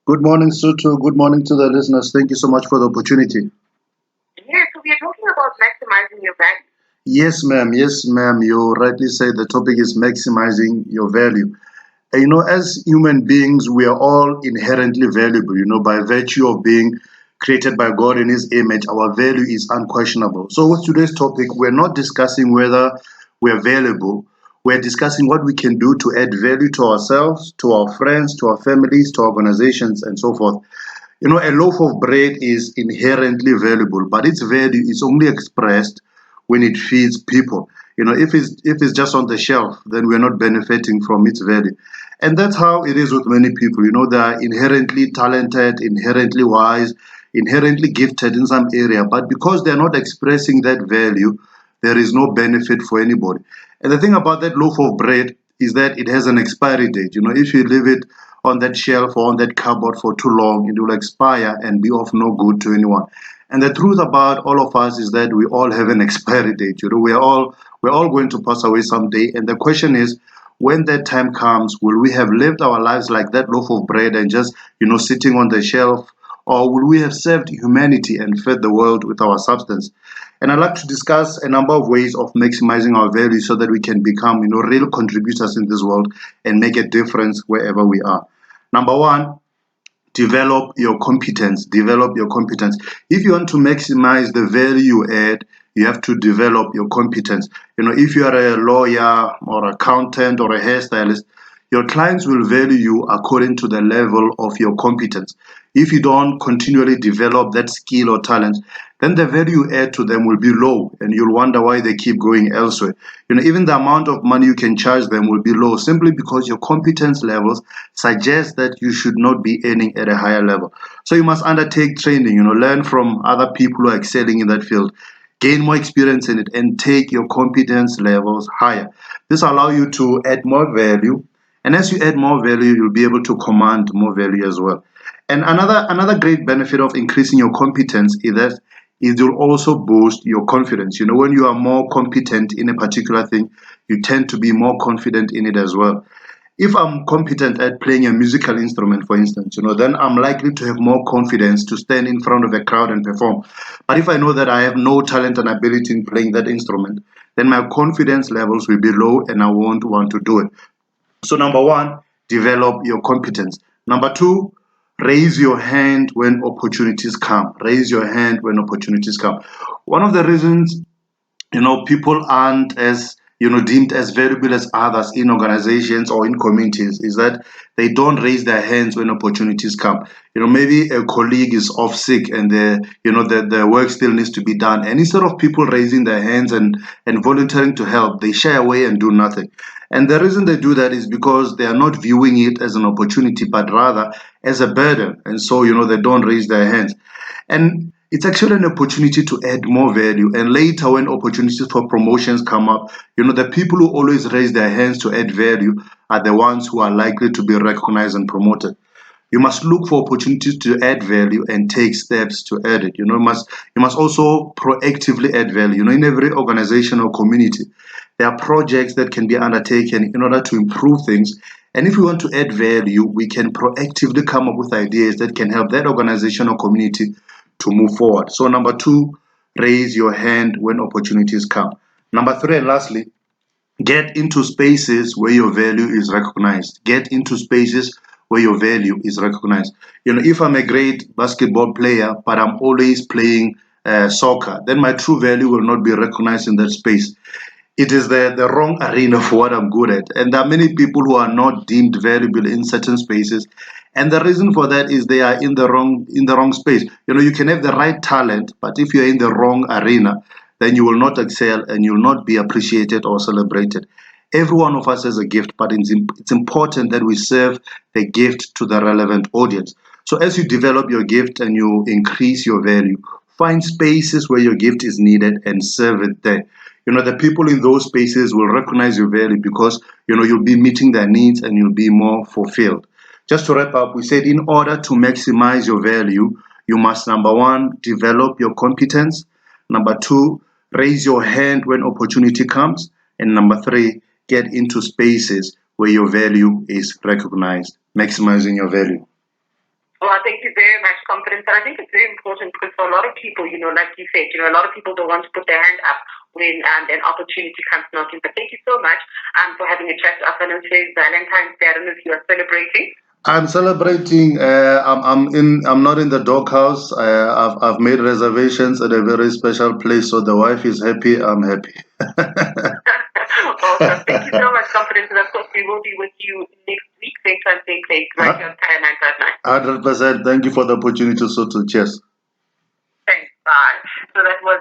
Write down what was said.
Good morning, Sutu. Good morning to the listeners. Thank you so much for the opportunity. Yeah, so we are talking about maximizing your value. Yes, ma'am. Yes, ma'am. You rightly say the topic is maximizing your value. And, as human beings, we are all inherently valuable. By virtue of being created by God in His image, our value is unquestionable. So, with today's topic, we're not discussing whether we're valuable. We're discussing what we can do to add value to ourselves, to our friends, to our families, to organizations, and so forth. A loaf of bread is inherently valuable, but its value is only expressed when it feeds people. If it's just on the shelf, then we're not benefiting from its value. And that's how it is with many people. They are inherently talented, inherently wise, inherently gifted in some area, but because they're not expressing that value, there is no benefit for anybody. And the thing about that loaf of bread is that it has an expiry date. If you leave it on that shelf or on that cupboard for too long, it will expire and be of no good to anyone. And the truth about all of us is that we all have an expiry date. We're all going to pass away someday. And the question is, when that time comes, will we have lived our lives like that loaf of bread and just, sitting on the shelf? Or will we have served humanity and fed the world with our substance? And I'd like to discuss a number of ways of maximizing our value so that we can become, real contributors in this world and make a difference wherever we are. Number one, develop your competence. Develop your competence. If you want to maximize the value you add, you have to develop your competence. If you are a lawyer or accountant or a hairstylist, your clients will value you according to the level of your competence. If you don't continually develop that skill or talent, then the value you add to them will be low and you'll wonder why they keep going elsewhere. Even the amount of money you can charge them will be low simply because your competence levels suggest that you should not be earning at a higher level. So you must undertake training, learn from other people who are excelling in that field, gain more experience in it, and take your competence levels higher. This allows you to add more value, and as you add more value, you'll be able to command more value as well. And another great benefit of increasing your competence is that it will also boost your confidence. When you are more competent in a particular thing, you tend to be more confident in it as well. If I'm competent at playing a musical instrument, for instance, then I'm likely to have more confidence to stand in front of a crowd and perform. But if I know that I have no talent and ability in playing that instrument, then my confidence levels will be low and I won't want to do it. So, number one, develop your competence. Number two, raise your hand when opportunities come. Raise your hand when opportunities come. One of the reasons people aren't as deemed as valuable as others in organizations or in communities is that they don't raise their hands when opportunities come. Maybe a colleague is off sick and the work still needs to be done, and instead of people raising their hands and volunteering to help, they shy away and do nothing. And the reason they do that is because they are not viewing it as an opportunity but rather as a burden, and so they don't raise their hands. And it's actually an opportunity to add more value. And later, when opportunities for promotions come up, the people who always raise their hands to add value are the ones who are likely to be recognized and promoted. You must look for opportunities to add value and take steps to add it. You must also proactively add value. In every organization or community, there are projects that can be undertaken in order to improve things. And if we want to add value, we can proactively come up with ideas that can help that organization or community to move forward. So, number two, raise your hand when opportunities come. Number three, and lastly, get into spaces where your value is recognized. Get into spaces where your value is recognized. If I'm a great basketball player, but I'm always playing soccer, then my true value will not be recognized in that space. It is the wrong arena for what I'm good at. And there are many people who are not deemed valuable in certain spaces. And the reason for that is they are in the wrong space. You can have the right talent, but if you're in the wrong arena, then you will not excel and you will not be appreciated or celebrated. Every one of us has a gift, but it's important that we serve the gift to the relevant audience. So as you develop your gift and you increase your value, find spaces where your gift is needed and serve it there. The people in those spaces will recognize your value because you'll be meeting their needs and you'll be more fulfilled. Just to wrap up, we said in order to maximize your value, you must, number one, develop your competence. Number two, raise your hand when opportunity comes. And number three, get into spaces where your value is recognized, maximizing your value. Well, thank you very much, confidence. And I think it's very important because for a lot of people, like you said, a lot of people don't want to put their hand up when an opportunity comes knocking. But thank you so much for having a chat to us. I know today's Valentine's Day. I don't know if you are celebrating. I'm celebrating. I'm not in the doghouse. I've made reservations at a very special place, so the wife is happy. I'm happy. Awesome. Thank you so much, confidence. And of course, we will be with you next week, same time, same place, right here on Kaya 959. 100%. Thank you for the opportunity. So to cheers. Thanks. Bye. So that was